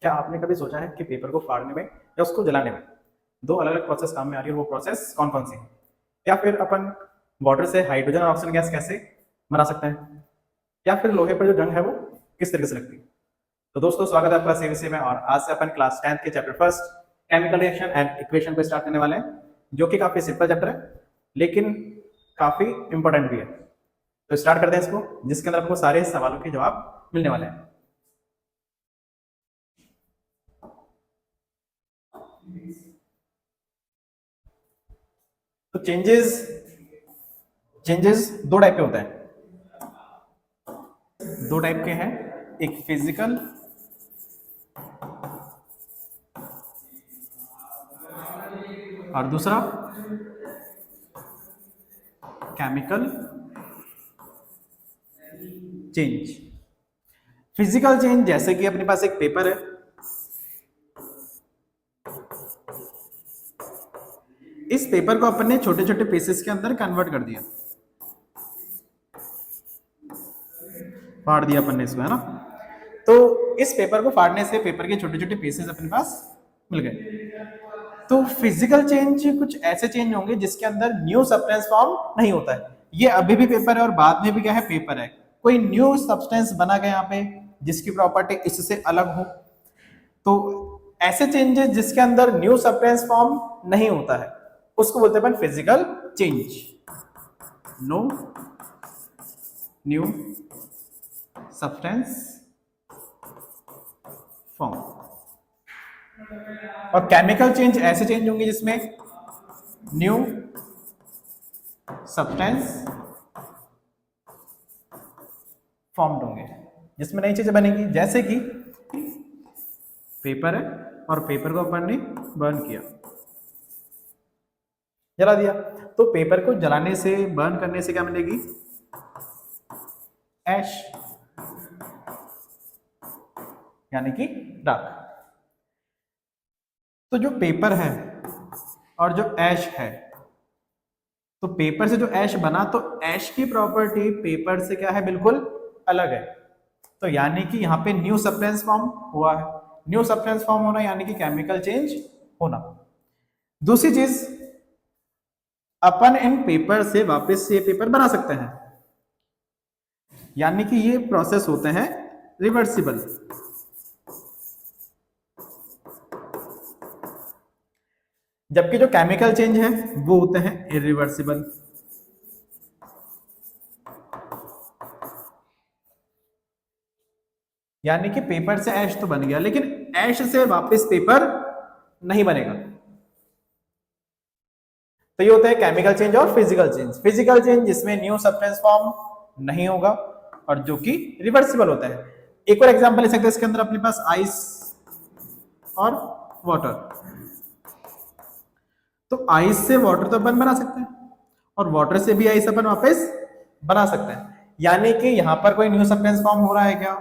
क्या आपने कभी सोचा है कि पेपर को फाड़ने में या उसको जलाने में दो अलग अलग प्रोसेस काम में आ रही है, वो प्रोसेस कौन कौन सी है? या फिर अपन वाटर से हाइड्रोजन और ऑक्सीजन गैस कैसे बना सकते हैं, या फिर लोहे पर जो जंग है वो किस तरीके से लगती है? तो दोस्तों, स्वागत है आपका सीवीसी में। और आज से अपन क्लास 10th के chapter first chemical reaction and equation को स्टार्ट करने वाले हैं, जो कि काफी सिंपल चैप्टर है लेकिन काफी इंपॉर्टेंट भी है। तो स्टार्ट करते हैं इसको, जिसके अंदर आपको सारे सवालों के जवाब मिलने वाले हैं। तो चेंजेस दो टाइप के होते हैं, दो टाइप के हैं, एक फिजिकल और दूसरा केमिकल चेंज। फिजिकल चेंज जैसे कि अपने पास एक पेपर है, इस पेपर को अपन ने छोटे छोटे पीसेस के अंदर कन्वर्ट कर दिया, फाड़ दिया अपन ने इसको, है ना। तो इस पेपर को फाड़ने से पेपर के छोटे छोटे पीसेस अपने पास मिल गए। तो फिजिकल चेंज कुछ ऐसे चेंज होंगे जिसके अंदर न्यू सब्सटेंस फॉर्म नहीं होता है। ये अभी भी पेपर है और बाद में भी क्या है, पेपर है। कोई न्यू सब्सटेंस बना गया यहाँ पे जिसकी प्रॉपर्टी इससे अलग हो, तो ऐसे चेंजेस जिसके अंदर न्यू सब्सटेंस फॉर्म नहीं होता है उसको बोलते हैं physical change. No new substance form. और केमिकल चेंज ऐसे चेंज होंगे जिसमें न्यू सब्सटेंस फॉर्म्ड होंगे, जिसमें नई चीजें बनेंगी। जैसे कि पेपर है और पेपर को अपन ने बर्न किया, जला दिया, तो पेपर को जलाने से, बर्न करने से क्या मिलेगी? ऐश, यानी कि राख। तो जो पेपर है और जो ऐश है, तो पेपर से जो ऐश बना, तो ऐश की प्रॉपर्टी पेपर से क्या है, बिल्कुल अलग है। तो यानी कि यहाँ पे न्यू सब्सटेंस फॉर्म हुआ है। न्यू सब्सटेंस फॉर्म होना यानी कि केमिकल चेंज होना। दूसरी चीज, अपन इन पेपर से वापस ये पेपर बना सकते हैं, यानी कि ये प्रोसेस होते हैं रिवर्सिबल। जबकि जो केमिकल चेंज है वो होते हैं इरिवर्सिबल। यानी कि पेपर से ऐश तो बन गया, लेकिन ऐश से वापस पेपर नहीं बनेगा। तो ये होता है केमिकल चेंज और फिजिकल चेंज। फिजिकल चेंज जिसमें न्यू सब्सटेंस फॉर्म नहीं होगा और जो कि रिवर्सिबल होता है। एक और एग्जांपल ले सकते हैं इसके अंदर अपने पास आइस और वाटर। तो आइस से वाटर तो अपन बना सकते हैं और वाटर से भी आइस अपन वापस बना सकते हैं। यानी कि यहां पर कोई न्यू सब्सटेंस फॉर्म हो रहा है क्या?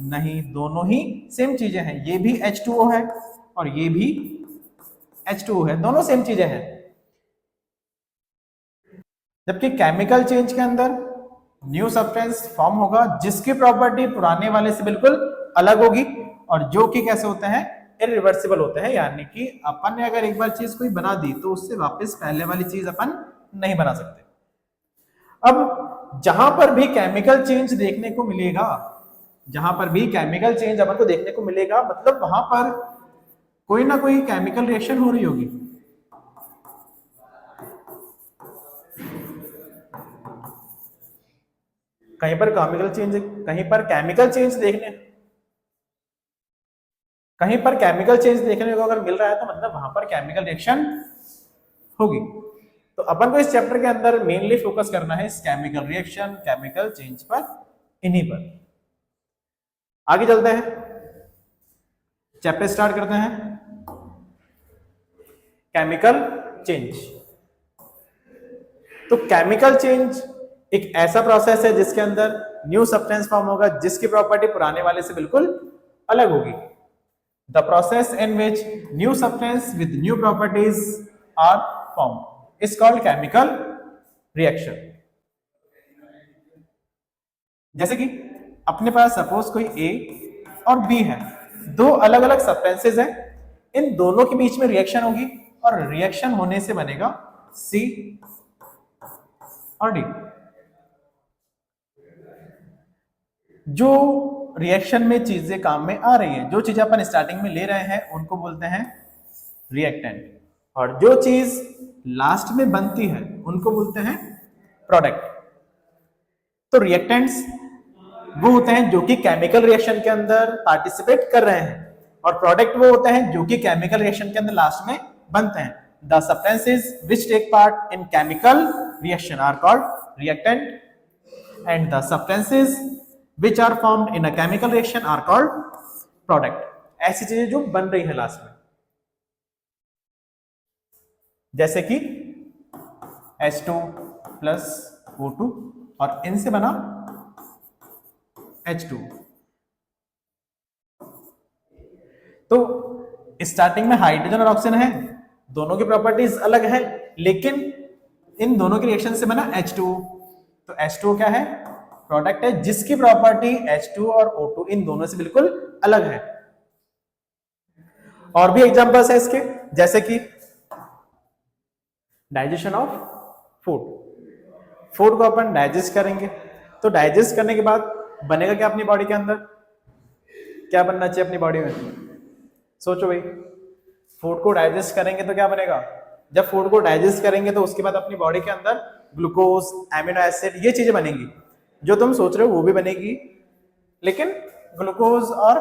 नहीं, दोनों ही सेम चीजें हैं। ये भी H2O है और ये भी H2O है, दोनों सेम चीजें हैं। जबकि केमिकल चेंज के अंदर न्यू सब्सटेंस फॉर्म होगा जिसकी प्रॉपर्टी पुराने वाले से बिल्कुल अलग होगी और जो कि कैसे होते हैं, इरिवर्सिबल होते हैं। यानी कि अपन ने अगर एक बार चीज कोई बना दी तो उससे वापस पहले वाली चीज अपन नहीं बना सकते। अब जहां पर भी केमिकल चेंज देखने को मिलेगा, जहां पर भी केमिकल चेंज अपन को देखने को मिलेगा, मतलब वहां पर कोई ना कोई केमिकल रिएक्शन हो रही होगी। कहीं पर केमिकल चेंज, कहीं पर केमिकल चेंज देखने, कहीं पर केमिकल चेंज देखने को अगर मिल रहा है तो मतलब वहां पर केमिकल रिएक्शन होगी। तो अपन को इस चैप्टर के अंदर मेनली फोकस करना है इस केमिकल रिएक्शन, केमिकल चेंज पर, इन्हीं पर। आगे चलते हैं, चैप्टर स्टार्ट करते हैं। Chemical change. तो केमिकल चेंज एक ऐसा प्रोसेस है जिसके अंदर न्यू सब्सटेंस फॉर्म होगा जिसकी प्रॉपर्टी पुराने वाले से बिल्कुल अलग होगी। The process in which new substance with new properties are form is called chemical reaction. जैसे कि अपने पास सपोज कोई ए और बी है, दो अलग अलग सब्सटेंसेस हैं, इन दोनों के बीच में रिएक्शन होगी और रिएक्शन होने से बनेगा सी और डी। जो रिएक्शन में चीजें काम में आ रही हैं, जो चीजें अपन स्टार्टिंग में ले रहे हैं उनको बोलते हैं रिएक्टेंट, और जो चीज लास्ट में बनती है उनको बोलते हैं प्रोडक्ट। तो रिएक्टेंट्स वो होते हैं जो कि केमिकल रिएक्शन के अंदर पार्टिसिपेट कर रहे हैं, और प्रोडक्ट वो होते हैं जो कि केमिकल रिएक्शन के अंदर लास्ट में बनते हैं। The substances which take part in chemical reaction are called reactant and the substances which are formed in a chemical reaction are called product. ऐसी चीजें जो बन रही है लास्ट में, जैसे कि H2 प्लस O2 और इनसे बना H2। तो स्टार्टिंग में हाइड्रोजन और ऑक्सीजन है, दोनों की प्रॉपर्टीज अलग है, लेकिन इन दोनों के रिएक्शन से बना H2। तो H2 क्या है? प्रोडक्ट है जिसकी प्रॉपर्टी H2 और O2 इन दोनों से बिल्कुल अलग है। और भी एग्जांपल्स है इसके, जैसे कि डाइजेशन ऑफ फूड। फूड को अपन डाइजेस्ट करेंगे, तो डाइजेस्ट करने के बाद बनेगा क्या अपनी बॉडी के अंदर? क्या बनना चाहिए अपनी बॉडी में? सोचो भाई, फूड को डाइजेस्ट करेंगे तो क्या बनेगा? जब फूड को डाइजेस्ट करेंगे तो उसके बाद अपनी बॉडी के अंदर ग्लूकोज, एमिनो एसिड, ये चीजें बनेंगी। जो तुम सोच रहे हो वो भी बनेगी, लेकिन ग्लूकोज और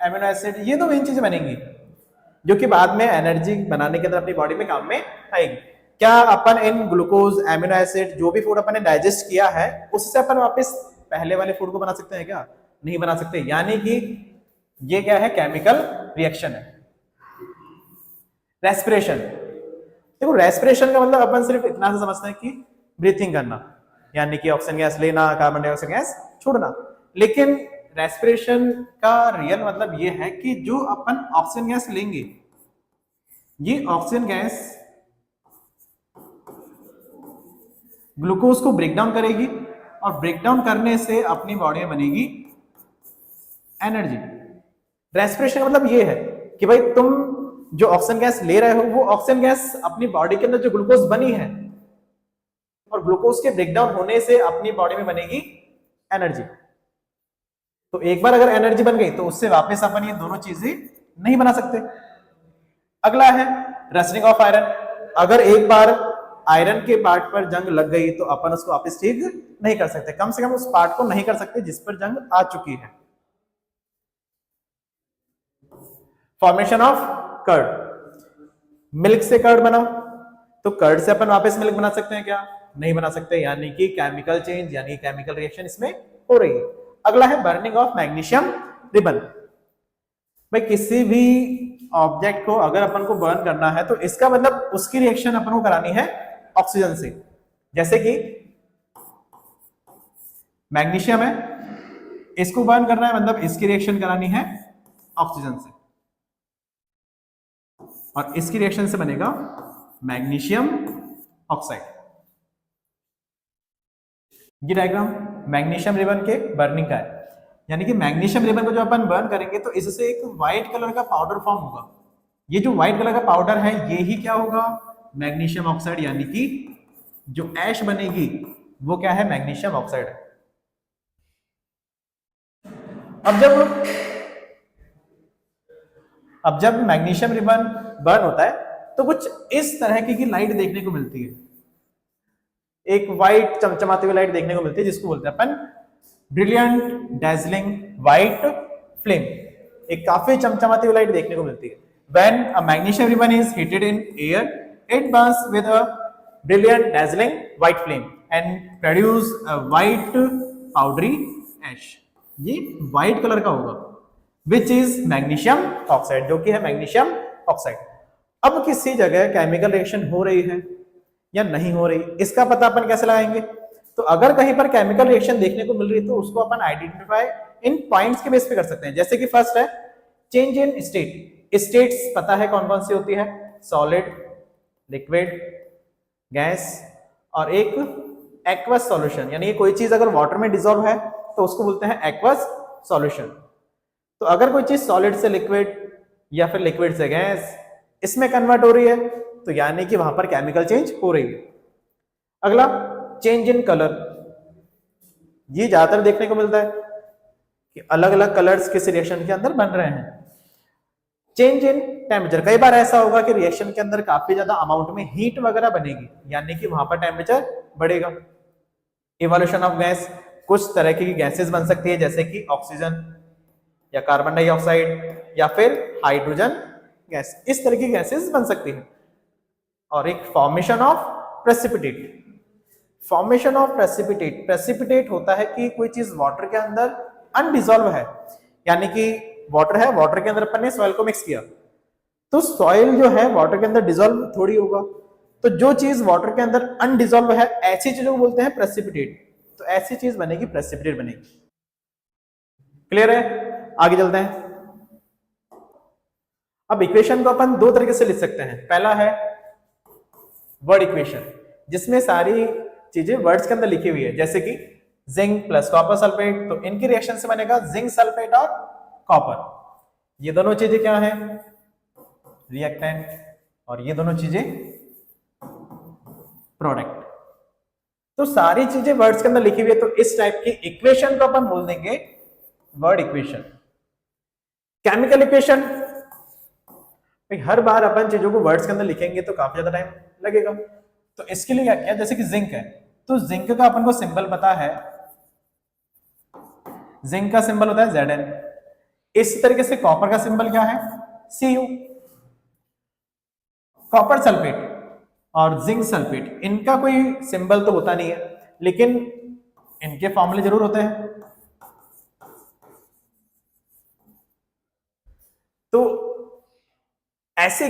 एमिनो एसिड ये दो मेन चीजें बनेंगी जो कि बाद में एनर्जी बनाने के अंदर अपनी बॉडी में काम में आएगी। क्या अपन इन ग्लूकोज, एमिनो एसिड जो भी फूड अपन ने डाइजेस्ट किया है उससे अपन वापस पहले वाले फूड को बना सकते हैं क्या? नहीं बना सकते। यानी कि ये क्या है? केमिकल रिएक्शन है। रेस्पिरेशन, देखो रेस्पिरेशन का मतलब अपन सिर्फ इतना से समझते हैं कि ब्रीथिंग करना, यानी कि ऑक्सीजन गैस लेना, कार्बन डाइऑक्साइड गैस छोड़ना। लेकिन रेस्पिरेशन का रियल मतलब ये है कि जो अपन ऑक्सीजन गैस लेंगे, ये ऑक्सीजन गैस ग्लूकोज को ब्रेक डाउन करेगी और ब्रेक डाउन करने से अपनी बॉडी में बनेगी एनर्जी। रेस्पिरेशन का मतलब ये है कि भाई तुम जो ऑक्सीजन गैस ले रहे हो वो ऑक्सीजन गैस अपनी बॉडी के अंदर जो ग्लूकोज बनी है और ग्लूकोज के ब्रेकडाउन होने से अपनी बॉडी में बनेगी एनर्जी। तो एक बार अगर एनर्जी बन गई तो उससे वापस अपन ये दोनों चीजें नहीं बना सकते। अगला है रस्टिंग ऑफ आयरन। अगर एक बार आयरन के पार्ट पर जंग लग गई तो अपन उसको वापस ठीक नहीं कर सकते, कम से कम उस पार्ट को नहीं कर सकते जिस पर जंग आ चुकी है। फॉर्मेशन ऑफ कर्ड, मिल्क से कर्ड बना, तो कर्ड से अपन वापस मिल्क बना सकते हैं क्या? नहीं बना सकते, यानी कि केमिकल चेंज यानी केमिकल रिएक्शन इसमें हो रही है। अगला है बर्निंग ऑफ मैग्नीशियम रिबन। भाई किसी भी ऑब्जेक्ट को अगर अपन को बर्न करना है तो इसका मतलब उसकी रिएक्शन अपन को करानी है ऑक्सीजन से। जैसे कि मैग्नीशियम है, इसको बर्न करना है मतलब इसकी रिएक्शन करानी है ऑक्सीजन से, और इसकी रिएक्शन से बनेगा मैग्नीशियम ऑक्साइड। ये डायग्राम मैग्नीशियम रिबन के बर्निंग का है, यानी कि मैग्नीशियम रिबन को जो अपन बर्न करेंगे तो इससे एक व्हाइट कलर का पाउडर फॉर्म होगा। ये जो व्हाइट कलर का पाउडर है ये ही क्या होगा? मैग्नीशियम ऑक्साइड, यानी कि जो ऐश बनेगी वो क्या है? मैग्नीशियम ऑक्साइड है। अब जब मैग्नीशियम रिबन बर्न होता है तो कुछ इस तरह की लाइट देखने को मिलती है, एक व्हाइट चमचमाती हुई लाइट देखने को मिलती है जिसको बोलते हैं अपन ब्रिलियंट डैजलिंग व्हाइट फ्लेम। एक काफी चमचमाती हुई लाइट देखने को मिलती है। When a magnesium ribbon is heated in air, it burns with a brilliant dazzling white flame and produce a white powdery ash. ये white कलर का होगा, which is magnesium oxide, जो कि है magnesium oxide। अब किसी जगह केमिकल रिएक्शन हो रही है या नहीं हो रही, इसका पता अपन कैसे लगाएंगे? तो अगर कहीं पर केमिकल रिएक्शन देखने को मिल रही है तो उसको अपन आइडेंटिफाई इन पॉइंट्स के बेस पे कर सकते हैं। जैसे कि फर्स्ट है चेंज इन स्टेट। स्टेट्स पता है कौन कौन सी होती है? सॉलिड, लिक्विड, गैस और एक एक्वस सॉल्यूशन। यानी कोई चीज अगर वाटर में डिसॉल्व है तो उसको बोलते हैं एक्वस सॉल्यूशन। तो अगर कोई चीज सॉलिड से लिक्विड या फिर लिक्विड से गैस इसमें कन्वर्ट हो रही है तो यानी कि वहां पर केमिकल चेंज हो रही है। अगला, चेंज इन कलर। ये ज्यादातर देखने को मिलता है कि अलग अलग कलर्स किसी रिएक्शन के अंदर बन रहे हैं। चेंज इन टेम्परेचर, कई बार ऐसा होगा कि रिएक्शन के अंदर काफी ज्यादा अमाउंट में हीट वगैरह बनेगी, यानी कि वहां पर टेम्परेचर बढ़ेगा। इवोल्यूशन ऑफ गैस, कुछ तरह की गैसेस बन सकती है जैसे कि ऑक्सीजन या कार्बन डाइऑक्साइड या फिर हाइड्रोजन गैस, इस तरह की गैसेस बन सकती है। और एक formation of precipitate. Formation of precipitate, precipitate होता है कि कोई चीज वाटर के अंदर अनडिजॉल्व है, यानी कि वाटर है, वाटर के अंदर अपन ने सॉइल को मिक्स किया, तो सॉइल जो है वाटर के अंदर डिजॉल्व थोड़ी होगा, तो जो चीज वाटर के अंदर अनडिजॉल्व है ऐसी चीजों को बोलते हैं प्रेसिपिटेट। तो ऐसी चीज बनेगी, प्रेसिपिटेट बनेगी। क्लियर है? आगे चलते हैं। अब इक्वेशन को अपन दो तरीके से लिख सकते हैं। पहला है वर्ड इक्वेशन, जिसमें सारी चीजें वर्ड्स के अंदर लिखी हुई है, जैसे कि जिंक प्लस कॉपर सल्फेट, तो इनकी रिएक्शन से बनेगा जिंक सल्फेट और कॉपर। ये दोनों चीजें क्या है? रिएक्टेंट, और ये दोनों चीजें प्रोडक्ट। तो सारी चीजें वर्ड्स के अंदर लिखी हुई है, तो इस टाइप की इक्वेशन को अपन बोल देंगे वर्ड इक्वेशन। केमिकल इक्वेशन, हर बार अपन चीजों को वर्ड्स के अंदर लिखेंगे तो काफी ज्यादा टाइम लगेगा, तो इसके लिए क्या किया, जैसे कि जिंक है, तो जिंक का अपन को सिंबल पता है, जिंक का सिंबल होता है Zn। इस तरीके से कॉपर का सिंबल क्या है? Cu। कॉपर सल्फेट और जिंक सल्फेट, इनका कोई सिंबल तो होता नहीं है, लेकिन इनके फॉर्मूले जरूर होते हैं। तो ऐसी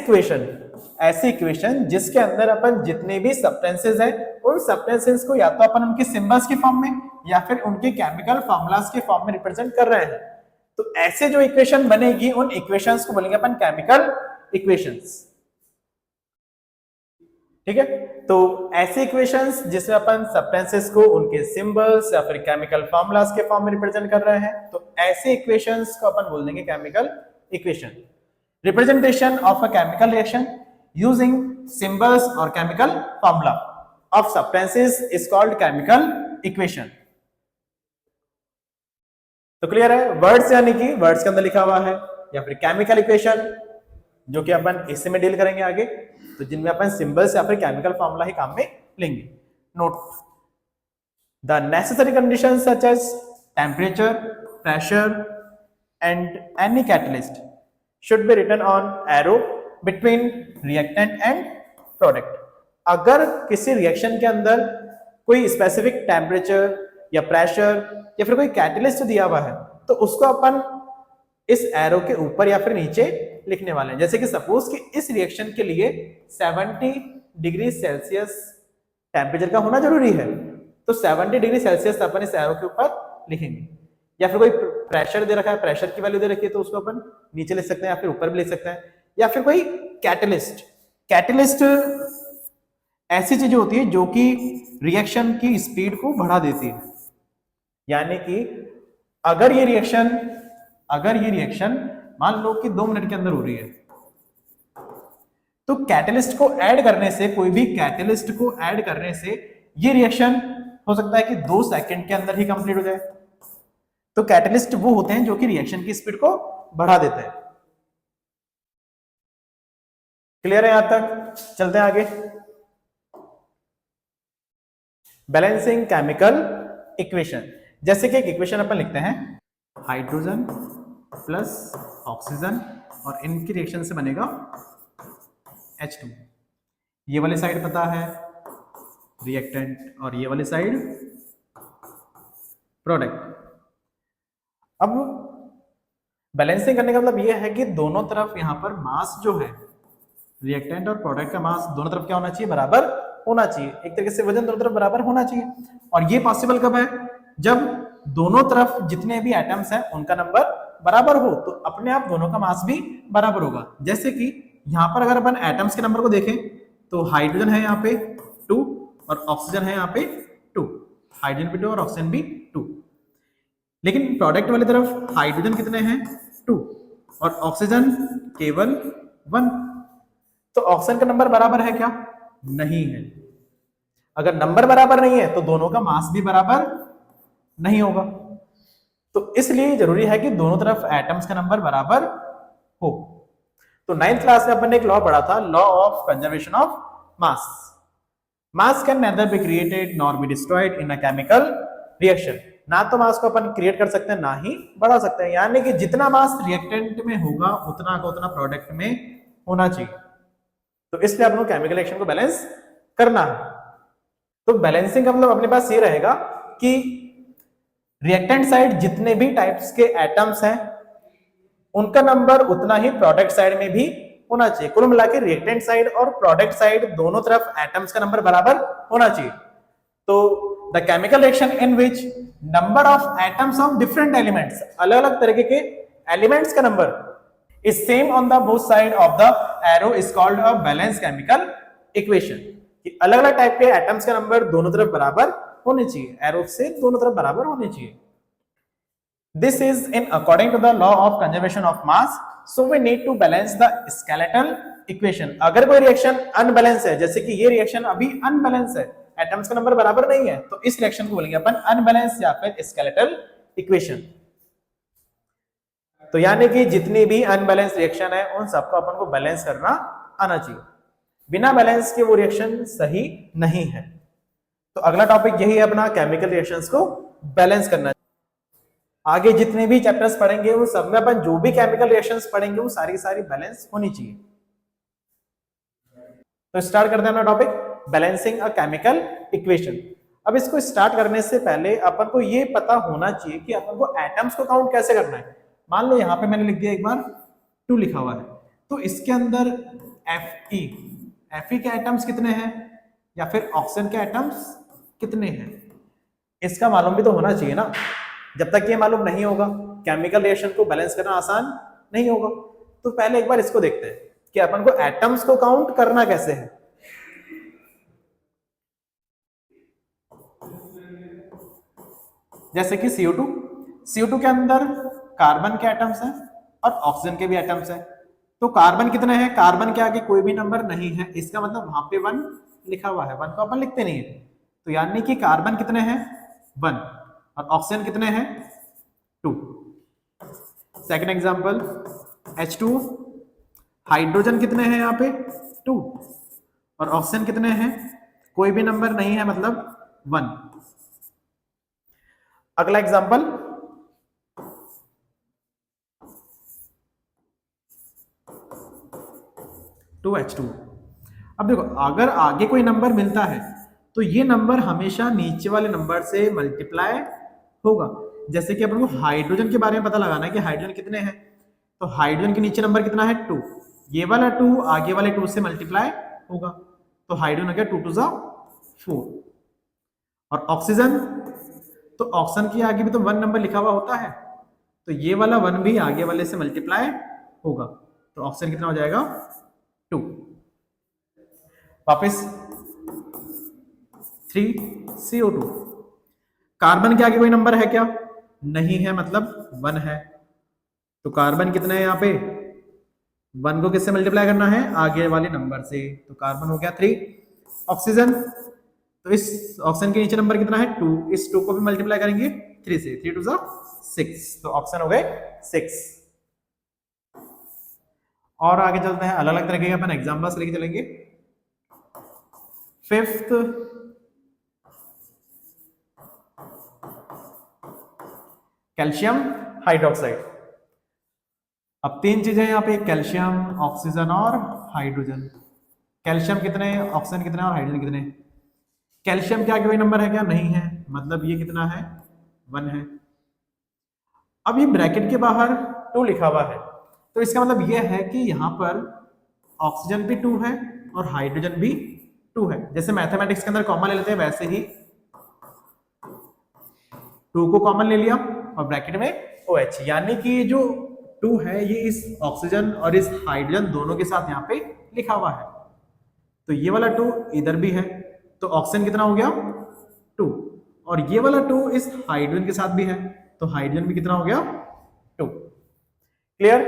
इक्वेशन जिसके अंदर अपन जितने भी सब्सटेंसेस हैं उन सब्सटेंसेस को या तो अपन उनके सिंबल्स के फॉर्म में या फिर उनके केमिकल फॉर्मूलाज के फॉर्म में रिप्रेजेंट कर रहे हैं, तो ऐसे जो इक्वेशन बनेगी उन इक्वेशंस को बोलेंगे अपन केमिकल इक्वेशंस। ठीक है, तो ऐसे इक्वेशंस जिसमें अपन सब्सटेंसेस को उनके सिंबल्स या फिर केमिकल फॉर्मूलाज के फॉर्म में रिप्रेजेंट कर रहे हैं, तो ऐसे इक्वेशंस को अपन बोल देंगे chemical equation. Representation of a chemical reaction using symbols or chemical formula of substances is called chemical equation। तो क्लियर है? वर्ड्स यानी कि वर्ड्स के अंदर लिखा हुआ है, या फिर केमिकल इक्वेशन जो कि अपन इससे में डील करेंगे आगे, तो जिनमें अपन सिंबल्स या फिर केमिकल फॉर्मूला ही काम में लेंगे। Note the necessary conditions such as temperature, pressure and any catalyst should be written on arrow between reactant and product। अगर किसी रिएक्शन के अंदर कोई स्पेसिफिक टेम्परेचर या प्रेशर या फिर कोई कैटलिस्ट दिया हुआ है, तो उसको अपन इस एरो के ऊपर या फिर नीचे लिखने वाले हैं। जैसे कि सपोज कि इस रिएक्शन के लिए 70 डिग्री सेल्सियस टेम्परेचर का होना जरूरी है, तो 70 डिग्री सेल्सियस अपन इस एरो के ऊपर लिखेंगे। या फिर कोई प्रेशर दे रखा है, प्रेशर की वैल्यू दे रखी है, तो उसको अपन नीचे लिख सकते हैं या फिर ऊपर भी लिख सकते हैं। या फिर कोई कैटलिस्ट ऐसी चीज होती है जो कि रिएक्शन की स्पीड को बढ़ा देती है, यानी कि अगर ये रिएक्शन मान लो कि 2 मिनट के अंदर हो रही है, तो कैटलिस्ट को ऐड करने से, कोई भी कैटलिस्ट को ऐड करने से ये रिएक्शन हो सकता है कि 2 सेकंड के अंदर ही कंप्लीट हो जाए। तो कैटलिस्ट वो होते हैं जो कि रिएक्शन की स्पीड को बढ़ा देते हैं। क्लियर है यहां तक? चलते हैं आगे। बैलेंसिंग केमिकल इक्वेशन, जैसे कि एक इक्वेशन अपन लिखते हैं हाइड्रोजन प्लस ऑक्सीजन और इनकी रिएक्शन से बनेगा H2। ये वाली साइड पता है रिएक्टेंट और ये वाली साइड प्रोडक्ट। अब बैलेंसिंग करने का मतलब यह है कि दोनों तरफ यहां पर मास जो है, रिएक्टेंट और प्रोडक्ट का मास दोनों तरफ क्या होना चाहिए? बराबर होना चाहिए। एक तरीके से वजन दोनों तरफ बराबर होना चाहिए। और ये पॉसिबल कब है? जब दोनों तरफ जितने भी एटम्स हैं उनका नंबर बराबर हो, तो अपने आप दोनों का मास भी बराबर होगा। जैसे कि यहां पर अगर अपन एटम्स के नंबर को देखें तो हाइड्रोजन है यहाँ पे 2 और ऑक्सीजन है यहाँ पे 2, हाइड्रोजन भी 2 और ऑक्सीजन भी 2। लेकिन प्रोडक्ट वाली तरफ हाइड्रोजन कितने हैं? 2 और ऑक्सीजन केवल 1। तो ऑक्सीजन का नंबर बराबर है क्या? नहीं है। अगर नंबर बराबर नहीं है तो दोनों का मास भी बराबर नहीं होगा। तो इसलिए जरूरी है कि दोनों तरफ एटम्स का नंबर बराबर हो। तो 9th क्लास में अपन ने एक लॉ पढ़ा था, law of conservation of mass. Mass can nether be created nor be destroyed in a chemical reaction. ना तो मास को अपन क्रिएट कर सकते हैं ना ही बढ़ा सकते हैं, यानी कि जितना मास रिएक्टेंट में होगा उतना का उतना प्रोडक्ट में होना चाहिए। तो इसलिए अपन को केमिकल रिएक्शन को बैलेंस करना है। तो बैलेंसिंग का मतलब अपने पास ये रहेगा कि रिएक्टेंट साइड जितने भी टाइप्स के एटम्स हैं उनका नंबर उतना ही प्रोडक्ट साइड में भी होना चाहिए। कुल मिला के रिएक्टेंट साइड और प्रोडक्ट साइड दोनों तरफ एटम्स का नंबर बराबर होना चाहिए। तो the chemical reaction in which number of atoms of different elements, अलग अलग तरीके के एलिमेंट्स का number is same on the both side of the arrow is called a balance chemical equation. कि अलग अलग टाइप के एटम्स का नंबर दोनों तरफ बराबर होने चाहिए, एरो से दोनों तरफ बराबर होने चाहिए। This is in according to the law of conservation of mass, so we need to balance the skeletal equation। अगर कोई रिएक्शन अनबैलेंस है, जैसे कि ये रिएक्शन अभी अनबैलेंस है, एटम्स का नंबर बराबर नहीं है, तो इस रिएक्शन को बोलेंगे अपन अनबैलेंस या फिर स्केलेटल इक्वेशन। तो यानी कि जितनी भी अनबैलेंस रिएक्शन है उन सबको अपन को बैलेंस करना आना चाहिए। बिना बैलेंस के वो रिएक्शन सही नहीं है। तो अगला टॉपिक यही है अपना, केमिकल रिएक्शंस को बैलेंस करना। आगे जितने भी चैप्टर्स पढ़ेंगे वो सब में अपन जो भी केमिकल रिएक्शंस पढ़ेंगे वो सारी सारी बैलेंस होनी चाहिए। तो स्टार्ट करते हैं अपना topic, balancing a chemical equation. अब इसको स्टार्ट करने से पहले अपन को ये पता होना चाहिए कि अपन को एटम्स को काउंट कैसे करना है। मान लो यहाँ पे मैंने लिख दिया एक बार 2 लिखा हुआ है, तो इसके अंदर Fe के एटम्स कितने हैं या फिर ऑक्सीजन के एटम्स कितने हैं, इसका मालूम भी तो होना चाहिए ना। जब तक ये मालूम नहीं होगा केमिकल रिएक्शन को बैलेंस करना आसान नहीं होगा। तो पहले एक बार इसको देखते हैं कि अपन को एटम्स को काउंट करना कैसे है। जैसे कि CO2 के अंदर कार्बन के एटम्स हैं और ऑक्सीजन के भी एटम्स हैं। तो कार्बन कितने हैं, कार्बन के आगे कोई भी नंबर नहीं है, इसका मतलब वहां पे 1 लिखा हुआ है, 1 को अपन लिखते नहीं है। तो यानी कि कार्बन कितने हैं 1 और ऑक्सीजन कितने हैं 2। सेकंड एग्जांपल H2, हाइड्रोजन कितने हैं यहाँ पे 2 और ऑक्सीजन कितने हैं, कोई भी नंबर नहीं है मतलब 1। अगला एग्जांपल H2। अब देखो अगर आगे कोई नंबर मिलता है तो ये नंबर हमेशा नीचे वाले नंबर से मल्टीप्लाई होगा। जैसे कि अपन को हाइड्रोजन के बारे में पता लगाना है कि हाइड्रोजन कितने हैं, तो हाइड्रोजन के नीचे नंबर कितना है 2, ये वाला 2 आगे वाले 2 से मल्टीप्लाई होगा, तो हाइड्रोजन हो गया 2 2 4। और ऑक्सीजन, तो ऑक्सीजन के आगे भी तो 1 नंबर लिखा हुआ होता है, तो ये वाला 1 भी आगे वाले से मल्टीप्लाई होगा, तो ऑक्सीजन कितना हो जाएगा 2। वापस 3CO2। कार्बन के आगे कोई नंबर है क्या, नहीं है मतलब 1 है, तो कार्बन कितना है यहाँ पे 1 को किससे मल्टीप्लाई करना है, आगे वाले नंबर से, तो कार्बन हो गया 3। ऑक्सीजन, तो इस ऑक्सीजन के नीचे नंबर कितना है 2, इस 2 को भी मल्टीप्लाई करेंगे 3 से, 3 2 6, तो ऑक्सीजन हो गए 6। और आगे चलते हैं, अलग अलग तरह के अपन एग्जांपल्स लेके चलेंगे। Fifth calcium hydroxide. अब 3 चीजें यहाँ पे, कैल्शियम, ऑक्सीजन और हाइड्रोजन। कैल्शियम कितने, ऑक्सीजन कितने और हाइड्रोजन कितने। कैल्शियम के आगे कोई नंबर है क्या, नहीं है, मतलब ये कितना है 1 है। अब ये ब्रैकेट के बाहर 2 लिखा हुआ है, तो इसका मतलब ये है कि यहाँ पर ऑक्सीजन भी 2 है और हाइड्रोजन भी 2 है। जैसे मैथमेटिक्स के अंदर कॉमन ले लेते हैं वैसे ही 2 को कॉमन ले लिया और ब्रैकेट में OH, यानी कि जो 2 है ये इस ऑक्सीजन और इस हाइड्रोजन दोनों के साथ यहाँ पे लिखा हुआ है, तो ये वाला 2 इधर भी है, तो ऑक्सीजन कितना हो गया 2 और ये वाला 2 इस हाइड्रोजन के साथ भी है, तो हाइड्रोजन भी कितना हो गया 2। क्लियर?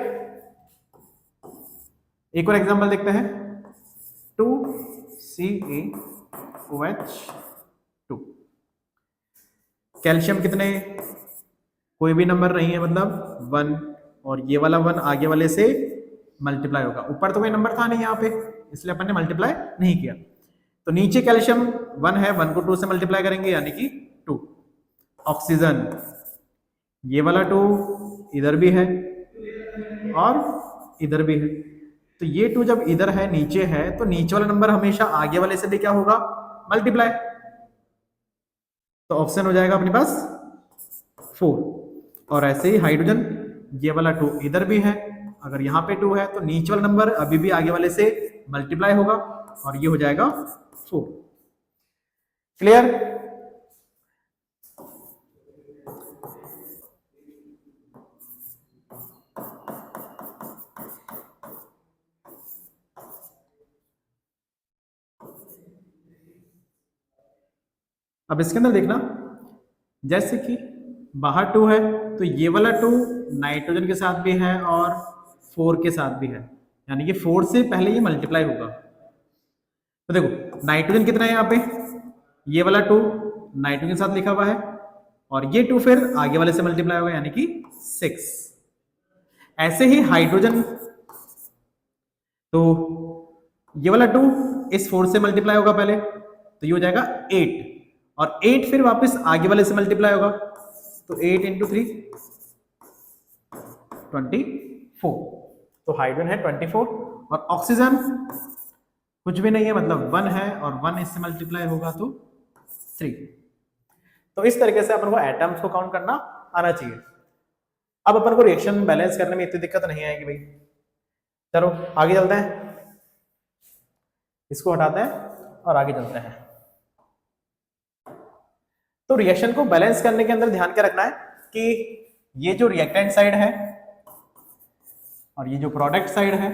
एक और एग्जांपल देखते हैं, 2CaOH2। कैल्शियम कितने, कोई भी नंबर नहीं है, मतलब 1, और ये वाला 1 आगे वाले से मल्टीप्लाई होगा। ऊपर तो कोई नंबर था नहीं यहाँ पे, इसलिए अपन ने मल्टीप्लाई नहीं किया। तो नीचे कैल्शियम 1 है, 1 को 2 से मल्टीप्लाई करेंगे यानी कि 2। ऑक्सीजन ये वाला 2 इधर भी है और इधर भी है, तो ये 2 जब इधर है नीचे है तो नीचे वाला नंबर हमेशा आगे वाले से भी क्या होगा, मल्टीप्लाई। तो ऑप्शन हो जाएगा अपने पास 4। और ऐसे ही हाइड्रोजन ये वाला 2 इधर भी है, अगर यहाँ पे 2 है तो नीचे वाला नंबर अभी भी आगे वाले से मल्टीप्लाई होगा और ये हो जाएगा 4। क्लियर? अब इसके अंदर देखना, जैसे कि बाहर 2 है तो ये वाला 2 नाइट्रोजन के साथ भी है और 4 के साथ भी है, यानी कि 4 से पहले ये मल्टीप्लाई होगा। तो देखो नाइट्रोजन कितना है यहाँ पे, ये वाला 2 नाइट्रोजन के साथ लिखा हुआ है और ये 2 फिर आगे वाले से मल्टीप्लाई होगा यानी कि 6। ऐसे ही हाइड्रोजन, तो ये वाला 2 इस 4 से मल्टीप्लाई होगा पहले, तो ये हो जाएगा 8, और 8 फिर वापस आगे वाले से मल्टीप्लाई होगा, तो 8 इंटू 3 24। तो हाइड्रोजन है 24, और ऑक्सीजन कुछ भी नहीं है, मतलब 1 है और 1 इससे मल्टीप्लाई होगा तो 3। तो इस तरीके से अपन को एटम्स को काउंट करना आना चाहिए। अब अपन को रिएक्शन बैलेंस करने में इतनी दिक्कत नहीं आएगी भाई। चलो आगे चलते हैं, इसको हटाते हैं और आगे चलते हैं। तो रिएक्शन को बैलेंस करने के अंदर ध्यान क्या रखना है कि ये जो रिएक्टेंट साइड है और ये जो प्रोडक्ट साइड है,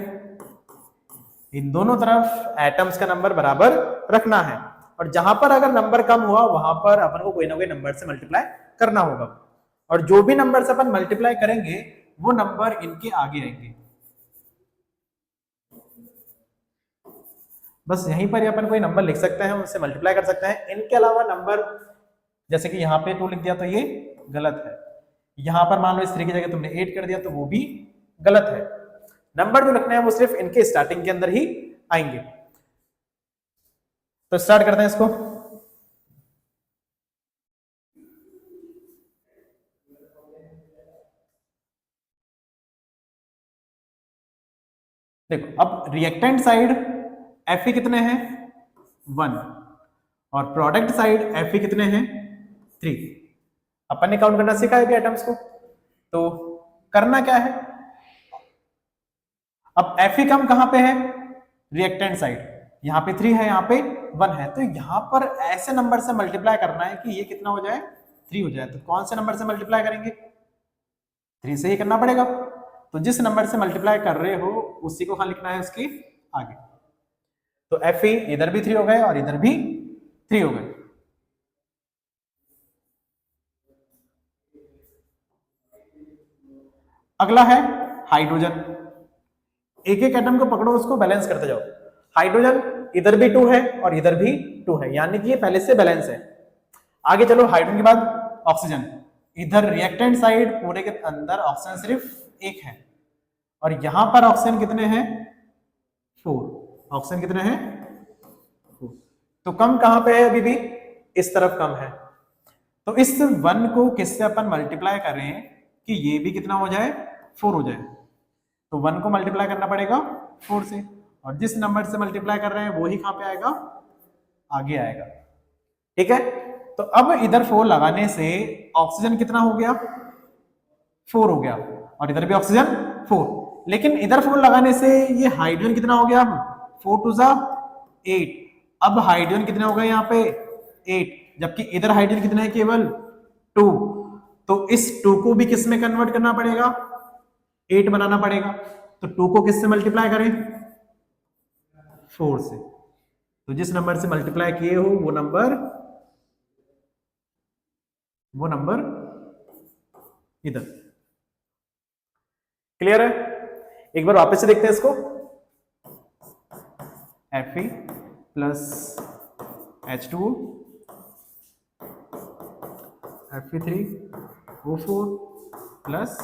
इन दोनों तरफ एटम्स का नंबर बराबर रखना है, और जहां पर अगर नंबर कम हुआ वहां पर अपन को कोई ना कोई नंबर से मल्टीप्लाई करना होगा, और जो भी नंबर से अपन मल्टीप्लाई करेंगे वो नंबर इनके आगे आएंगे। बस यहीं पर अपन कोई नंबर लिख सकते हैं, उनसे मल्टीप्लाई कर सकते हैं। इनके अलावा नंबर, जैसे कि यहाँ पे 2 लिख दिया तो ये गलत है, यहाँ पर मान लो इस 3 की जगह तुमने 8 कर दिया तो वो भी गलत है। नंबर जो लिखने हैं वो सिर्फ इनके स्टार्टिंग के अंदर ही आएंगे। तो स्टार्ट करते हैं इसको। देखो अब रिएक्टेंट साइड Fe कितने हैं 1, और प्रोडक्ट साइड Fe कितने हैं 3। अपन ने काउंट करना सीखा है भी एटम्स को, तो करना क्या है, अब Fe कम कहां पे है, रिएक्टेंट साइड, यहाँ पे 3 है, यहाँ पे 1 है, तो यहाँ पर ऐसे नंबर से मल्टीप्लाई करना है कि ये कितना हो जाए 3 हो जाए। तो कौन से नंबर से मल्टीप्लाई करेंगे, 3 से ही करना पड़ेगा। तो जिस नंबर से मल्टीप्लाई कर रहे हो उसी को कहां लिखना है, उसके आगे। तो Fe इधर भी 3 हो गए और इधर भी 3 हो गए। अगला है हाइड्रोजन। एक एक एटम को पकड़ो, उसको बैलेंस करते जाओ। हाइड्रोजन इधर भी 2 है और इधर भी 2 है, यानी कि ये पहले से बैलेंस है। आगे चलो, हाइड्रोजन के बाद ऑक्सीजन। इधर रिएक्टेंट साइड पूरे के अंदर ऑक्सीजन सिर्फ 1 है, और यहां पर ऑक्सीजन कितने हैं 4। ऑक्सीजन कितने हैं 4। तो कम कहां पे है, अभी भी इस तरफ कम है। तो इस 1 को किससे अपन मल्टीप्लाई करें कि ये भी कितना हो जाए 4 हो जाए। तो 1 को मल्टीप्लाई करना पड़ेगा 4 से, और जिस नंबर से मल्टीप्लाई कर रहे हैं वो ही कहां पे आएगा, आगे आएगा। ठीक है, तो अब इधर 4 लगाने से ऑक्सीजन कितना हो गया 4 हो गया, और इधर भी ऑक्सीजन 4। लेकिन इधर 4 लगाने से ये हाइड्रोजन कितना हो गया, 4 2 जा 8। अब हाइड्रोजन कितने हो गए यहाँ पे 8, जबकि इधर हाइड्रोजन कितने हैं केवल 2। तो इस 2 को भी किस में कन्वर्ट करना पड़ेगा, 8 बनाना पड़ेगा। तो 2 को किससे मल्टीप्लाई करें 4 से। तो जिस नंबर से मल्टीप्लाई किए हो वो नंबर इधर। क्लियर है? एक बार वापस से देखते हैं इसको, Fe plus H2O, Fe3O4 plus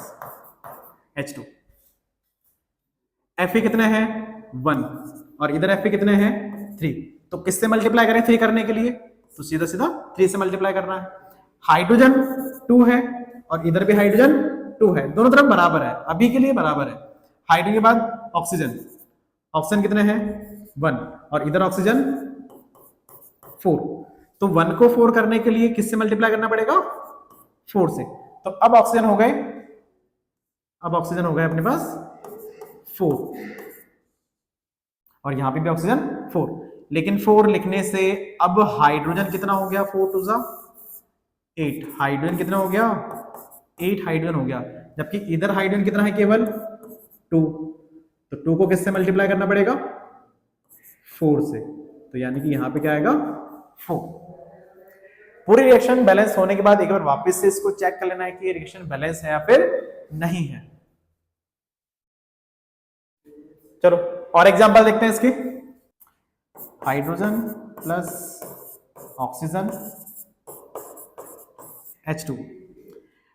H2। Fe कितने हैं? 1, और इधर Fe कितने हैं? 3। तो किससे मल्टीप्लाई करें 3 करने के लिए? तो सीधा सीधा 3 से मल्टीप्लाई करना है। हाइड्रोजन 2 है और इधर भी हाइड्रोजन 2 है, दोनों तरफ बराबर है, अभी के लिए बराबर है। हाइड्रोजन के बाद ऑक्सीजन, ऑक्सीजन कितने हैं? 1, और इधर ऑक्सीजन 4। तो 1 को 4 करने के लिए किससे मल्टीप्लाई करना पड़ेगा? 4 से। तो अब ऑक्सीजन हो गए, अब ऑक्सीजन हो गए अपने पास 4, और यहां पे भी ऑक्सीजन 4। लेकिन 4 लिखने से अब हाइड्रोजन कितना हो गया? 4 टू 8। हाइड्रोजन कितना हो गया? 8 हाइड्रोजन हो गया, जबकि इधर हाइड्रोजन कितना है? केवल 2। तो 2 को किससे मल्टीप्लाई करना पड़ेगा? 4 से। तो यानी कि यहां पे क्या आएगा? 4। पूरी रिएक्शन बैलेंस होने के बाद एक बार वापस से इसको चेक कर लेना है कि रिएक्शन बैलेंस है या फिर नहीं है। चलो और एग्जांपल देखते हैं इसकी। Hydrogen plus oxygen H2,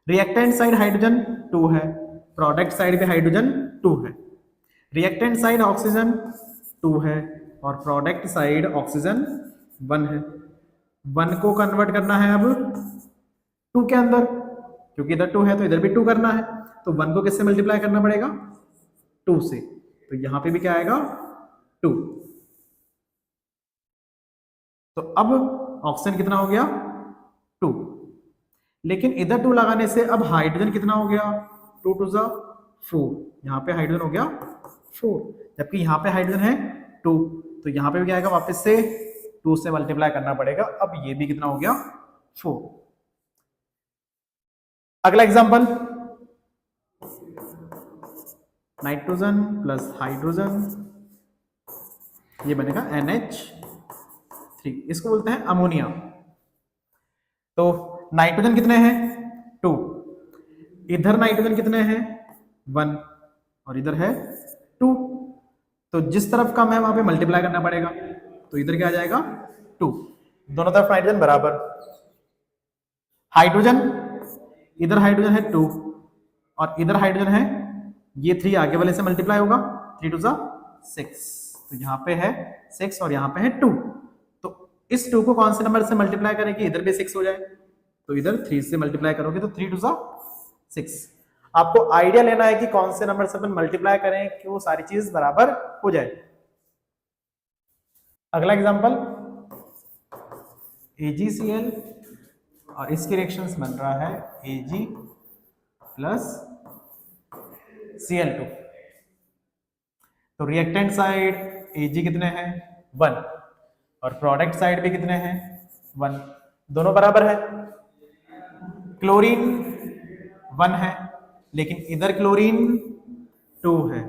reactant side hydrogen 2 है, प्रोडक्ट साइड पे हाइड्रोजन 2 है। रिएक्टेंट साइड ऑक्सीजन 2 है और प्रोडक्ट साइड ऑक्सीजन 1 है। 1 को कन्वर्ट करना है अब 2 के अंदर, क्योंकि इधर 2 है तो इधर भी 2 करना है। तो 1 को किससे मल्टीप्लाई करना पड़ेगा? 2 से। तो यहां पे भी क्या आएगा? 2। तो अब ऑक्सीजन कितना हो गया? 2। लेकिन इधर 2 लगाने से अब हाइड्रोजन कितना हो गया? 2 टू 4। यहां पे हाइड्रोजन हो गया 4, जबकि यहां पे हाइड्रोजन है 2। तो यहां पे भी क्या आएगा? वापस से 2 से मल्टीप्लाई करना पड़ेगा। अब ये भी कितना हो गया? 4। अगला एग्जांपल, नाइट्रोजन प्लस हाइड्रोजन, ये बनेगा NH3, इसको बोलते हैं अमोनिया। तो नाइट्रोजन कितने हैं? 2। इधर नाइट्रोजन कितने हैं? 1, और इधर है 2। तो जिस तरफ कम है वहां पे मल्टीप्लाई करना पड़ेगा। तो इधर क्या आ जाएगा? 2। दोनों तरफ नाइट्रोजन बराबर। हाइड्रोजन, इधर हाइड्रोजन है 2 और इधर हाइड्रोजन है, ये 3 आगे वाले से मल्टीप्लाई होगा, 3 टू 6। तो यहाँ पे है 6 और यहाँ पे है 2। तो इस 2 को कौन से नंबर से मल्टीप्लाई करें कि इधर भी 6 हो जाए? तो इधर 3 से मल्टीप्लाई करोगे तो 3 टू 6। आपको आइडिया लेना है कि कौन से नंबर से अपन मल्टीप्लाई करें कि वो सारी चीज बराबर हो जाए। अगला एग्जांपल, AgCl और इसकी रिएक्शंस बन रहा है Ag प्लस Cl2। तो रिएक्टेंट साइड Ag कितने हैं? 1, और प्रोडक्ट साइड भी कितने हैं? 1, दोनों बराबर है। क्लोरीन 1 है, लेकिन इधर क्लोरीन 2 है।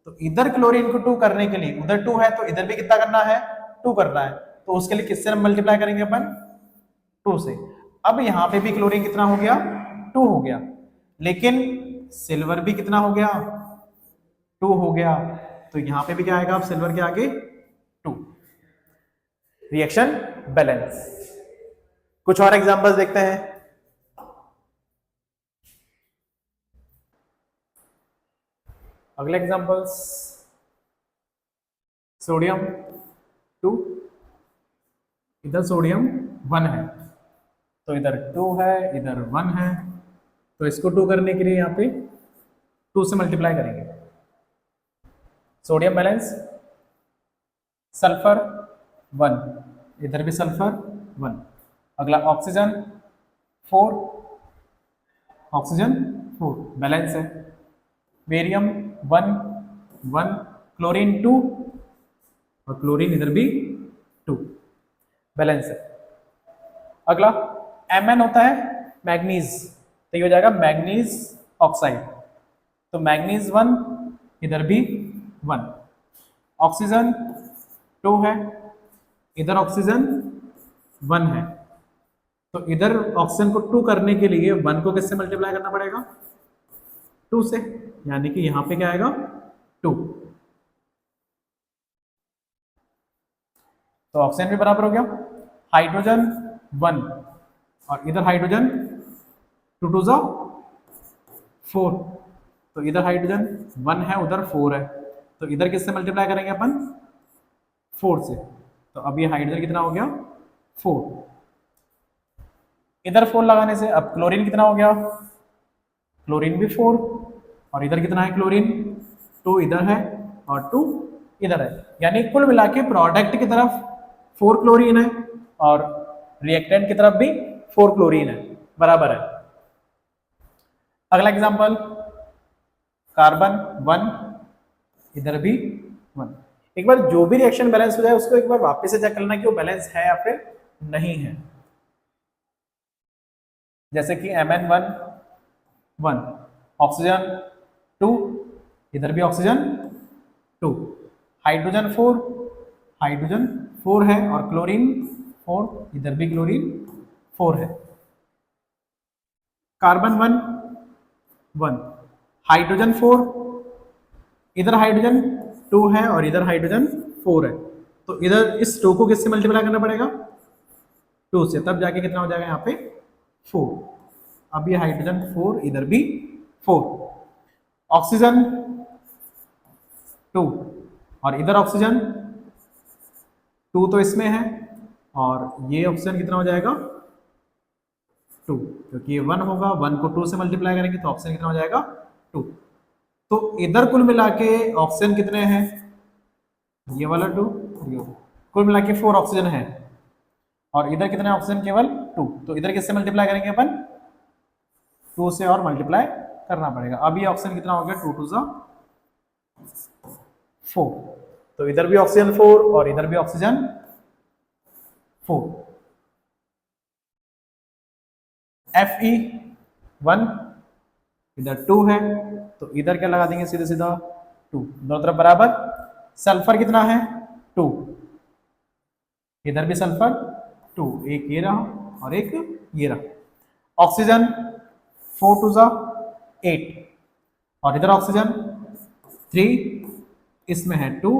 तो इधर क्लोरीन को 2 करने के लिए, उधर 2 है तो इधर भी कितना करना है? 2 करना है। तो उसके लिए किससे मल्टीप्लाई करेंगे अपन? 2 से। अब यहां पे भी क्लोरीन कितना हो गया? 2 हो गया, लेकिन सिल्वर भी कितना हो गया? 2 हो गया। तो यहां पे भी क्या आएगा? अब सिल्वर के आगे 2। Reaction balance. कुछ और एग्जांपल्स देखते हैं। अगले एग्जांपल्स, सोडियम 2, इधर सोडियम 1 है, तो इधर 2 है, इधर 1 है। तो इसको 2 करने के लिए यहाँ पे 2 से मल्टीप्लाई करेंगे। सोडियम बैलेंस, सल्फर 1, इधर भी सल्फर 1। अगला ऑक्सीजन 4, ऑक्सीजन 4 बैलेंस है। बेरियम 1, 1, क्लोरीन 2 और क्लोरीन इधर भी 2 बैलेंस है। अगला Mn होता है मैग्नीज, तो ये हो जाएगा मैग्नीज ऑक्साइड। तो मैग्नीज 1, इधर भी 1। ऑक्सीजन 2 है, इधर ऑक्सीजन 1 है। तो इधर ऑक्सीजन को 2 करने के लिए 1 को किससे मल्टीप्लाई करना पड़ेगा? 2 से। यानी कि यहाँ पे क्या आएगा 2। तो ऑक्सीजन भी बराबर हो गया, हाइड्रोजन 1 और इधर हाइड्रोजन 2 टू ज़ा 4। तो इधर हाइड्रोजन 1 है, उधर 4 है, तो इधर किससे मल्टीप्लाई करेंगे अपन 4 से। तो अब ये हाइड्रोजन कितना हो गया 4, इधर 4 लगाने से अब क्लोरीन कितना हो गया, क्लोरीन भी 4 और इधर कितना है क्लोरीन 2 इधर है और 2 इधर है, यानी कुल मिला के प्रोडक्ट की तरफ 4 क्लोरीन है और रिएक्टेंट की तरफ भी 4 क्लोरीन है, बराबर है। अगला एग्जांपल कार्बन 1 इधर भी 1। एक बार जो भी रिएक्शन बैलेंस हो जाए उसको एक बार वापस से चेक करना कि वो बैलेंस है या फिर नहीं है। जैसे कि Mn1 1, ऑक्सीजन 2 इधर भी ऑक्सीजन 2, हाइड्रोजन 4 हाइड्रोजन 4 है और क्लोरीन 4 इधर भी क्लोरीन 4 है। कार्बन 1 1, हाइड्रोजन 4 इधर हाइड्रोजन 2 है और इधर हाइड्रोजन 4 है, तो इधर इस 2 को किससे मल्टीप्लाई करना पड़ेगा 2 से, तब जाके कितना हो जाएगा यहाँ पे 4। अब ये हाइड्रोजन 4 इधर भी 4, ऑक्सीजन 2 और इधर ऑक्सीजन 2 तो इसमें है और ये ऑक्सीजन कितना हो जाएगा 2, क्योंकि ये 1 होगा, 1 को 2 से मल्टीप्लाई करेंगे तो ऑक्सीजन कितना हो जाएगा 2। तो इधर कुल मिला के ऑक्सीजन कितने हैं, ये वाला 2, कुल मिला के 4 ऑक्सीजन है और इधर कितने ऑक्सीजन केवल 2, तो इधर किससे मल्टीप्लाई करेंगे अपन 2 से और मल्टीप्लाई करना पड़ेगा। अब ये ऑक्सीजन कितना हो गया 2 टू ज़ा 4, तो इधर भी ऑक्सीजन 4 और इधर भी ऑक्सीजन 4। Fe1 इधर 2 है तो इधर क्या लगा देंगे सीधे सीधा 2, दोनों तरफ बराबर। सल्फर कितना है 2, इधर भी सल्फर 2, एक ये रहा और एक ये रहा। ऑक्सीजन 4 टू ज़ा 8 और इधर ऑक्सीजन 3, इसमें है 2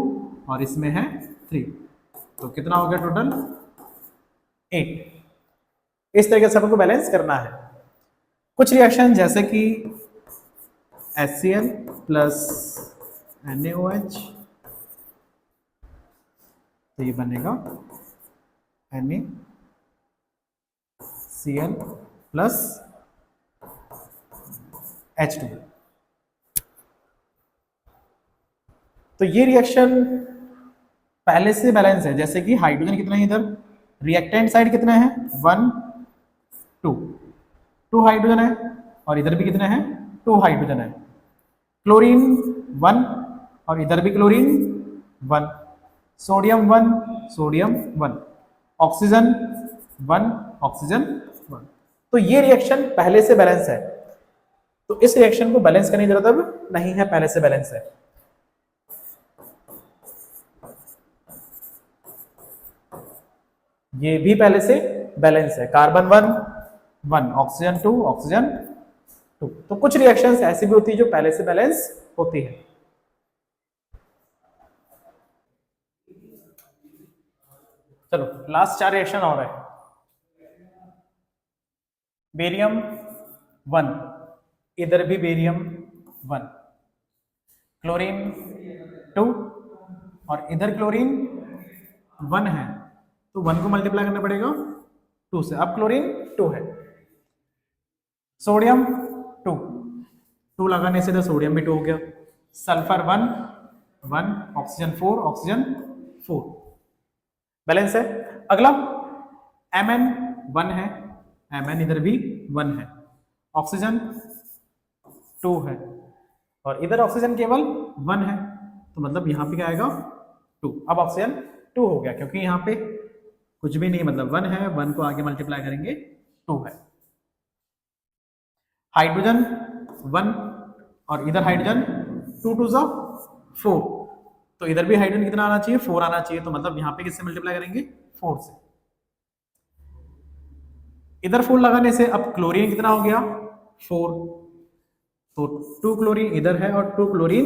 और इसमें है 3, तो कितना हो गया टोटल 8। इस तरीके से आपको बैलेंस करना है। कुछ रिएक्शन जैसे कि HCl प्लस NaOH, तो ये बनेगा NaCl प्लस H2। तो ये रिएक्शन पहले से बैलेंस है, जैसे कि हाइड्रोजन कितना है इधर, रिएक्टेंट साइड कितने हैं 1 2 हाइड्रोजन है और इधर भी कितने हैं 2 हाइड्रोजन है। क्लोरीन 1 और इधर भी chlorine 1, sodium 1 sodium 1, oxygen 1 oxygen 1। तो ये रिएक्शन पहले से बैलेंस है, तो इस रिएक्शन को बैलेंस करने की जरूरत अब नहीं है, पहले से बैलेंस है। ये भी पहले से बैलेंस है, कार्बन 1 1, ऑक्सीजन 2 ऑक्सीजन 2। तो कुछ रिएक्शंस ऐसी भी होती है जो पहले से बैलेंस होती है। चलो लास्ट 4 रिएक्शन और है। बेरियम 1 इधर भी बेरियम 1, क्लोरीन 2 और इधर क्लोरीन 1 है, तो 1 को मल्टीप्लाई करना पड़ेगा 2 से, अब क्लोरीन 2 है। सोडियम 2 2 लगाने से तो सोडियम भी 2 हो गया। सल्फर 1 1, ऑक्सीजन 4 ऑक्सीजन 4, बैलेंस है। अगला Mn 1 है, Mn इधर भी 1 है, ऑक्सीजन 2 है और इधर ऑक्सीजन केवल 1 है, तो मतलब यहाँ पे क्या आएगा 2। अब ऑक्सीजन 2 हो गया क्योंकि यहाँ पे कुछ भी नहीं, मतलब 1 है, 1 को आगे मल्टीप्लाई करेंगे 2 है। हाइड्रोजन 1 और इधर हाइड्रोजन 2 टू ज़ा 4, तो इधर भी हाइड्रोजन कितना आना चाहिए 4 आना चाहिए, तो मतलब यहाँ पे किससे मल्टीप्लाई करेंगे 4 से। इधर 4 लगाने से अब क्लोरीन कितना हो गया 4, तो 2 क्लोरीन इधर है और 2 क्लोरीन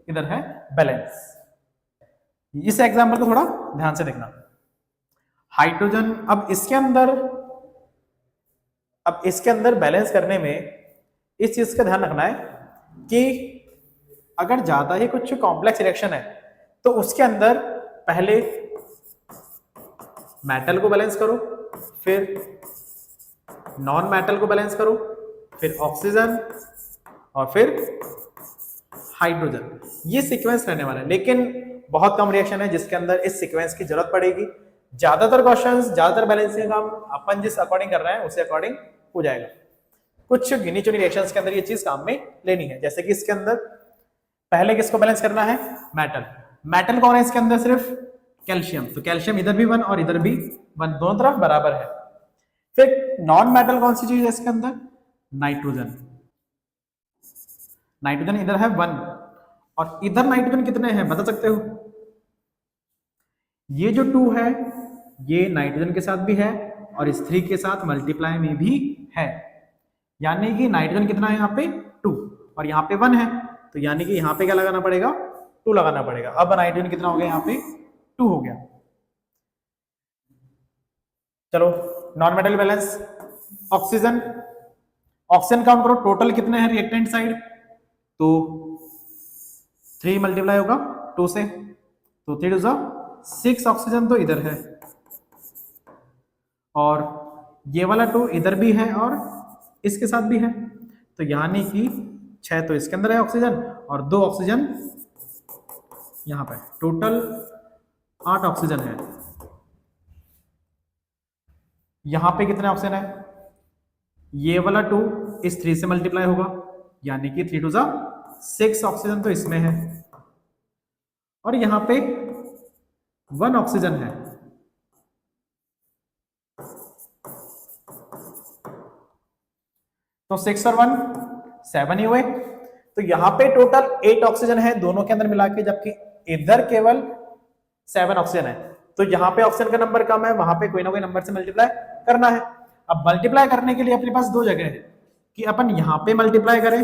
इधर है, बैलेंस। इस एग्जांपल को थोड़ा ध्यान से देखना। हाइड्रोजन, अब इसके अंदर बैलेंस करने में इस चीज का ध्यान रखना है कि अगर ज्यादा ही कुछ कॉम्प्लेक्स रिएक्शन है तो उसके अंदर पहले मेटल को बैलेंस करो, फिर नॉन मेटल को बैलेंस करो, फिर ऑक्सीजन और फिर हाइड्रोजन। ये सीक्वेंस रहने वाला है, लेकिन बहुत कम रिएक्शन है जिसके अंदर इस सीक्वेंस की जरूरत पड़ेगी। ज्यादातर क्वेश्चंस, ज्यादातर बैलेंसिंग काम अपन जिस अकॉर्डिंग कर रहे हैं उसे अकॉर्डिंग हो जाएगा। कुछ गिनी चुनी रिएक्शंस के अंदर ये चीज काम में लेनी है, जैसे कि इसके अंदर पहले किसको बैलेंस करना है, मेटल। मेटल कौन है इसके अंदर, सिर्फ कैल्शियम, तो कैल्शियम इधर भी 1 और इधर भी 1, दोनों तरफ बराबर है। फिर नॉन मेटल कौन सी चीज है इसके अंदर, नाइट्रोजन। नाइट्रोजन इधर है 1 और इधर नाइट्रोजन कितने हैं बता सकते हो? ये जो 2 है ये नाइट्रोजन के साथ भी है और इस 3 के साथ मल्टीप्लाई में भी है, यानी कि नाइट्रोजन कितना है यहाँ पे 2 और यहाँ पे 1 है, तो यानी कि यहाँ पे क्या लगाना पड़ेगा, 2 लगाना पड़ेगा। अब नाइट्रोजन कितना हो गया, यहाँ पे 2 हो गया। चलो non metal balance, oxygen. Oxygen count करो, टोटल कितने हैं रिएक्टेंट साइड, तो 3 मल्टीप्लाई होगा 2 से, तो 3 2 6 ऑक्सीजन तो इधर है और ये वाला 2 इधर भी है और इसके साथ भी है, तो यानी कि 6 तो इसके अंदर है ऑक्सीजन और 2 ऑक्सीजन यहां पे, टोटल 8 ऑक्सीजन है। यहां पे कितने ऑक्सीजन है, ये वाला 2 इस 3 से मल्टीप्लाई होगा, यानी कि 3 2 6 ऑक्सीजन तो इसमें है और यहां पे 1 ऑक्सीजन है। तो 6 और 1 7 ही हुए, तो यहां पे टोटल 8 ऑक्सीजन है दोनों के अंदर मिला के, जबकि इधर केवल 7 ऑक्सीजन है। तो यहां पे ऑक्सीजन का नंबर कम है, वहां पे कोई ना कोई नंबर से मल्टीप्लाई करना है। अब मल्टीप्लाई करने के लिए अपने पास 2 जगह है कि अपन यहां पे मल्टीप्लाई करें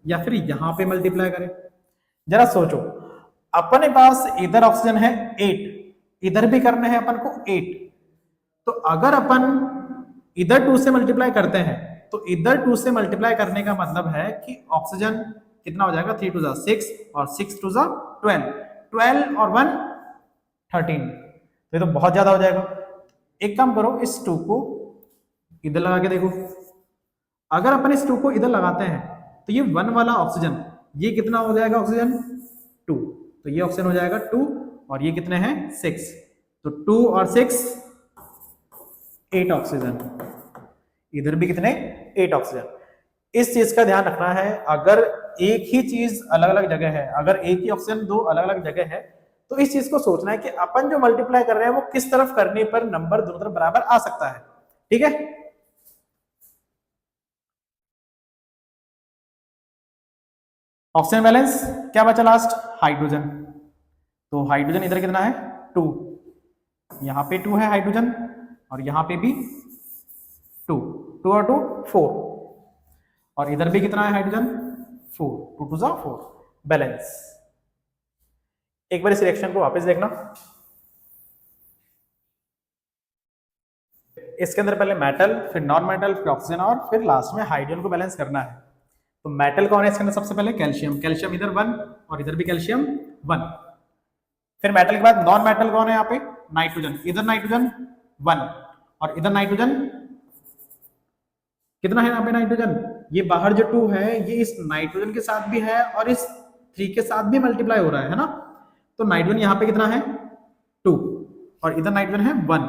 या फिर यहां पे मल्टीप्लाई करें। जरा सोचो, अपने पास इधर ऑक्सीजन है 8, इधर भी करने हैं अपन को 8, तो अगर अपन इधर 2 से मल्टीप्लाई करते हैं तो इधर 2 से मल्टीप्लाई करने का मतलब है कि ऑक्सीजन कितना हो जाएगा, 3 2 6 और 6 2 12, 12 और 1 13, तो ये तो बहुत ज्यादा हो जाएगा। एक काम करो, इस 2 को इधर लगा के देखो, अगर अपन इस 2 को इधर लगाते हैं तो ये 1 वाला ऑक्सीजन ये कितना हो जाएगा, ऑक्सीजन 2, तो ये ऑक्सीजन हो जाएगा 2 और ये कितने हैं 6, तो 2 और 6 8 ऑक्सीजन, इधर भी कितने 8 ऑक्सीजन। इस चीज का ध्यान रखना है, अगर एक ही चीज अलग अलग जगह है, अगर एक ही ऑक्सीजन 2 अलग अलग जगह है, तो इस चीज को सोचना है कि अपन जो मल्टीप्लाई कर रहे हैं वो किस तरफ करने पर नंबर दोनों तरफ बराबर आ सकता है। ठीक है, ऑक्सीजन बैलेंस क्या बचा लास्ट, हाइड्रोजन। तो हाइड्रोजन इधर कितना है 2, यहां पे 2 है हाइड्रोजन और यहां पे भी 2, 2 और 2 4 और इधर भी कितना है हाइड्रोजन 4, 2 2 4, बैलेंस। एक बार इस रिएक्शन को वापस देखना, इसके अंदर पहले मेटल, फिर नॉन मेटल, फिर ऑक्सीजन और फिर लास्ट में हाइड्रोजन को बैलेंस करना है। तो मेटल कौन है इसके अंदर, सबसे पहले कैल्शियम, कैल्शियम इधर 1 और इधर भी कैल्शियम 1। फिर मेटल के बाद नॉन मेटल कौन है यहाँ पे, नाइट्रोजन, इधर नाइट्रोजन 1 और इधर नाइट्रोजन कितना है यहाँ पे, नाइट्रोजन ये बाहर जो 2 है ये इस नाइट्रोजन के साथ भी है और इस 3 के साथ भी मल्टीप्लाई हो रहा है ना, तो नाइट्रोजन यहाँ पे कितना है 2 और इधर नाइट्रोजन है 1,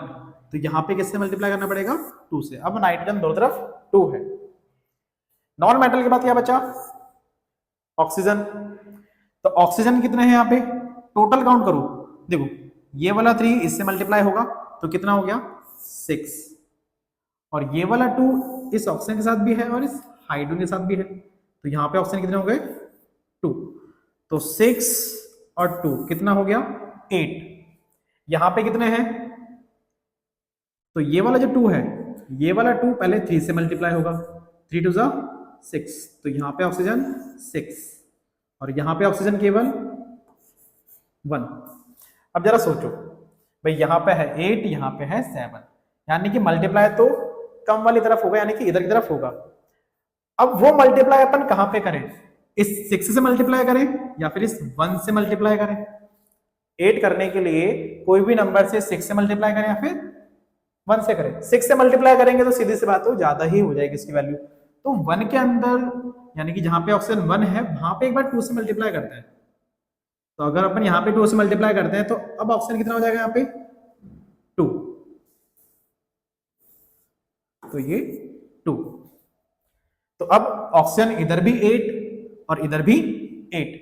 तो यहाँ पे किससे मल्टीप्लाई करना पड़ेगा 2 से। अब नाइट्रोजन दोनों तरफ 2 है। नॉन मेटल के बाद क्या बचा, ऑक्सीजन। तो ऑक्सीजन कितने हैं यहाँ पे, टोटल काउंट करो, देखो ये वाला 3 इससे मल्टीप्लाई होगा तो कितना हो गया 6 और ये वाला 2 इस ऑक्सीजन के साथ भी है और इस हाइड्रोजन के साथ भी है, तो यहाँ पे ऑक्सीजन कितने हो गए 2, तो 6 और 2 कितना हो गया 8। यहाँ पे कितने हैं, तो ये वाला जो 2 है, ये वाला 2 पहले 3 से मल्टीप्लाई होगा, 3 2 6, तो यहाँ पे ऑक्सीजन 6 और यहाँ पे ऑक्सीजन केवल 1। अब जरा सोचो भाई, यहाँ पे है 8, यहाँ पे है 7, यानी कि मल्टीप्लाई तो कम वाली तरफ होगा, यानी कि इधर की तरफ होगा। अब वो मल्टीप्लाई अपन कहाँ पे करें, इस 6 से मल्टीप्लाई करें या फिर इस 1 से मल्टीप्लाई करें? 8 करने के लिए कोई भी नंबर से 6 से मल्टीप्लाई करें या फिर 1 से करें। 6 से मल्टीप्लाई करेंगे तो सीधी सी बात हो, ज्यादा ही हो जाएगी इसकी वैल्यू। तो 1 के अंदर यानी कि जहां पे ऑक्सीजन 1 है वहां पे एक बार 2 से मल्टीप्लाई करते हैं। तो अगर अपन यहाँ पे 2 से मल्टीप्लाई करते हैं तो अब ऑक्सीजन कितना हो जाएगा यहाँ पे 2, तो ये 2। तो अब ऑक्सीजन इधर भी 8 और इधर भी 8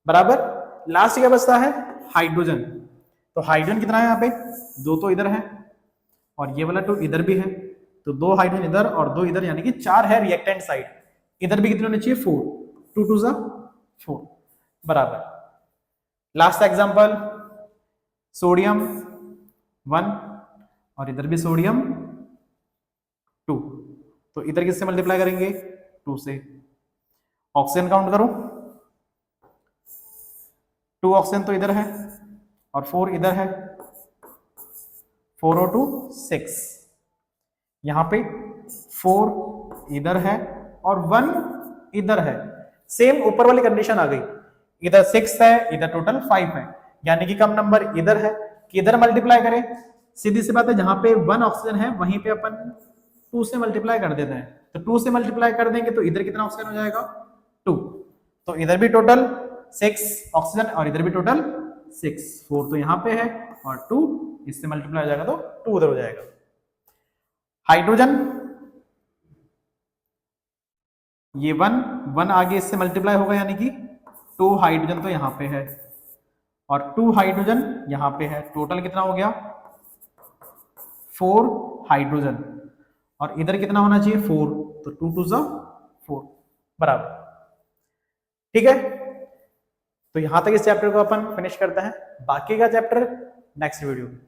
बराबर। लास्ट क्या बचता है, हाइड्रोजन। तो हाइड्रोजन कितना है यहाँ पे 2 तो इधर है और ये वाला 2 इधर भी है, तो 2 हाइड्रोजन इधर और 2 इधर, यानी कि 4 है रिएक्टेंट साइड। इधर भी कितने होने चाहिए 4, 2 2 जा 4 बराबर। लास्ट एग्जांपल, सोडियम 1 और इधर भी सोडियम 2, तो इधर किससे मल्टीप्लाई करेंगे 2 से। ऑक्सीजन काउंट करो, 2 ऑक्सीजन तो इधर है और 4 इधर है, 4 और 2 6, यहां पे 4 इधर है और 1 इधर है। सेम ऊपर वाली कंडीशन आ गई, इधर 6 है इधर टोटल 5 है, यानी कि कम नंबर इधर है कि इधर मल्टीप्लाई करें। सीधी सी बात है, जहां पे 1 ऑक्सीजन है वहीं पे अपन 2 से मल्टीप्लाई कर देते हैं, तो 2 से मल्टीप्लाई कर देंगे तो इधर कितना ऑक्सीजन हो जाएगा 2, तो इधर भी टोटल 6 ऑक्सीजन और इधर भी टोटल 6, 4 तो यहाँ पे है और 2 इससे मल्टीप्लाई हो जाएगा तो 2 उधर हो जाएगा। हाइड्रोजन ये 1 आगे इससे मल्टीप्लाई होगा, यानी कि 2 हाइड्रोजन तो यहाँ पे है और 2 हाइड्रोजन यहाँ पे है, टोटल कितना हो गया 4 हाइड्रोजन और इधर कितना होना चाहिए 4, तो 2 2 जा 4 बराबर। ठीक है, तो यहां तक इस चैप्टर को अपन फिनिश करते हैं, बाकी का चैप्टर नेक्स्ट वीडियो में।